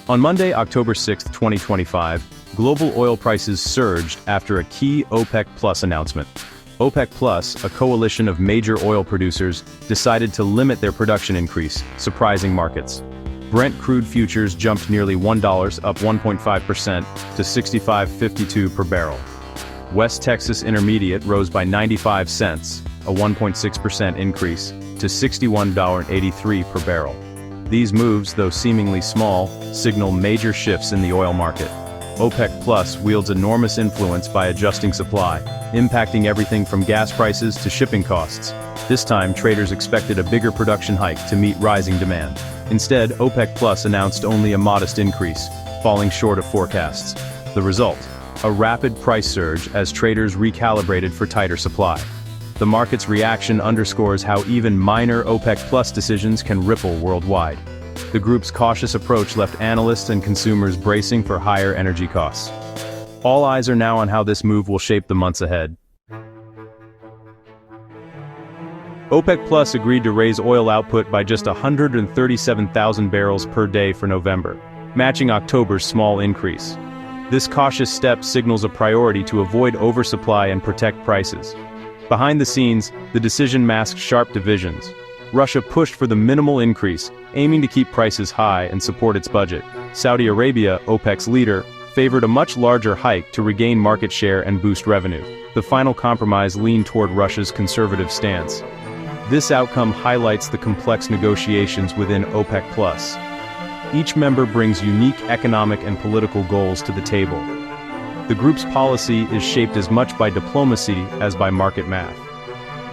On Monday, October 6, 2025, global oil prices surged after a key OPEC Plus announcement. OPEC Plus, a coalition of major oil producers, decided to limit their production increase, surprising markets. Brent crude futures jumped nearly $1, up 1.5% to $65.52 per barrel. West Texas Intermediate rose by 95 cents, a 1.6% increase, to $61.83 per barrel. These moves, though seemingly small, signal major shifts in the oil market. OPEC Plus wields enormous influence by adjusting supply, impacting everything from gas prices to shipping costs. This time, traders expected a bigger production hike to meet rising demand. Instead, OPEC Plus announced only a modest increase, falling short of forecasts. The result? A rapid price surge as traders recalibrated for tighter supply. The market's reaction underscores how even minor OPEC Plus decisions can ripple worldwide. The group's cautious approach left analysts and consumers bracing for higher energy costs. All eyes are now on how this move will shape the months ahead. OPEC Plus agreed to raise oil output by just 137,000 barrels per day for November, matching October's small increase. This cautious step signals a priority to avoid oversupply and protect prices. Behind the scenes, the decision masked sharp divisions. Russia pushed for the minimal increase, aiming to keep prices high and support its budget. Saudi Arabia, OPEC's leader, favored a much larger hike to regain market share and boost revenue. The final compromise leaned toward Russia's conservative stance. This outcome highlights the complex negotiations within OPEC+. Each member brings unique economic and political goals to the table. The group's policy is shaped as much by diplomacy as by market math.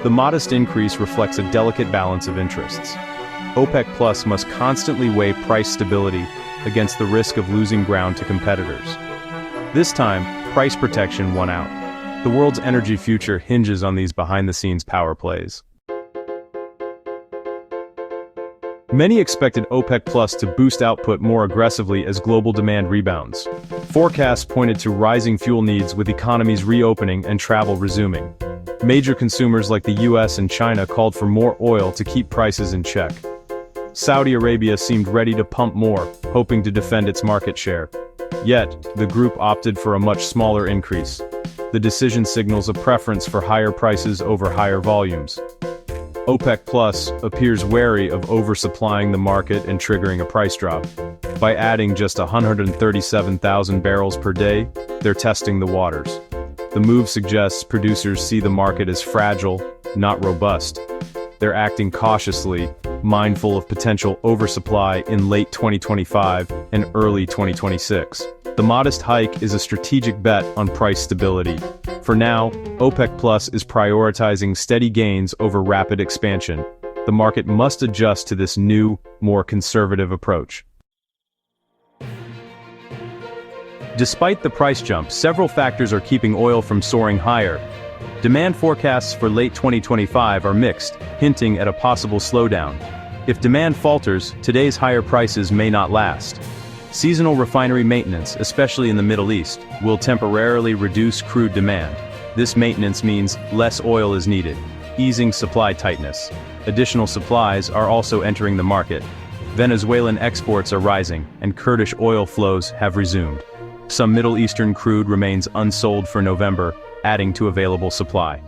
The modest increase reflects a delicate balance of interests. OPEC Plus must constantly weigh price stability against the risk of losing ground to competitors. This time, price protection won out. The world's energy future hinges on these behind-the-scenes power plays. Many expected OPEC Plus to boost output more aggressively as global demand rebounds. Forecasts pointed to rising fuel needs with economies reopening and travel resuming. Major consumers like the US and China called for more oil to keep prices in check. Saudi Arabia seemed ready to pump more, hoping to defend its market share. Yet, the group opted for a much smaller increase. The decision signals a preference for higher prices over higher volumes. OPEC Plus appears wary of oversupplying the market and triggering a price drop. By adding just 137,000 barrels per day, they're testing the waters. The move suggests producers see the market as fragile, not robust. They're acting cautiously, mindful of potential oversupply in late 2025 and early 2026. The modest hike is a strategic bet on price stability. For now, OPEC Plus is prioritizing steady gains over rapid expansion. The market must adjust to this new, more conservative approach. Despite the price jump, several factors are keeping oil from soaring higher. Demand forecasts for late 2025 are mixed, hinting at a possible slowdown. If demand falters, today's higher prices may not last. Seasonal refinery maintenance, especially in the Middle East, will temporarily reduce crude demand. This maintenance means less oil is needed, easing supply tightness. Additional supplies are also entering the market. Venezuelan exports are rising, and Kurdish oil flows have resumed. Some Middle Eastern crude remains unsold for November, adding to available supply.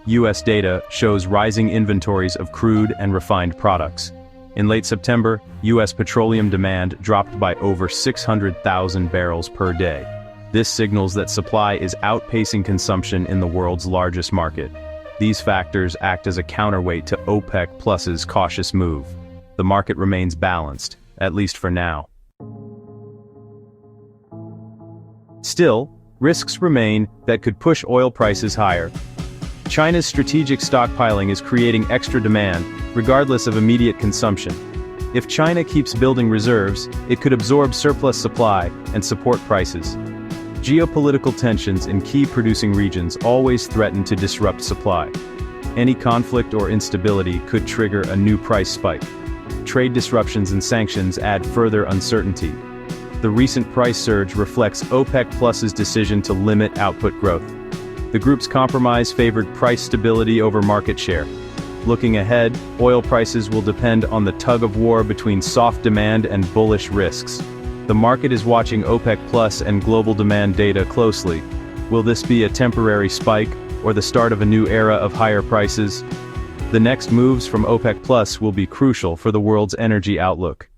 U.S. data shows rising inventories of crude and refined products. In late September, U.S. petroleum demand dropped by over 600,000 barrels per day. This signals that supply is outpacing consumption in the world's largest market. These factors act as a counterweight to OPEC Plus's cautious move. The market remains balanced, at least for now. Still, risks remain that could push oil prices higher. China's strategic stockpiling is creating extra demand, regardless of immediate consumption. If China keeps building reserves, it could absorb surplus supply and support prices. Geopolitical tensions in key producing regions always threaten to disrupt supply. Any conflict or instability could trigger a new price spike. Trade disruptions and sanctions add further uncertainty. The recent price surge reflects OPEC Plus's decision to limit output growth. The group's compromise favored price stability over market share. Looking ahead, oil prices will depend on the tug-of-war between soft demand and bullish risks. The market is watching OPEC Plus and global demand data closely. Will this be a temporary spike, or the start of a new era of higher prices? The next moves from OPEC Plus will be crucial for the world's energy outlook.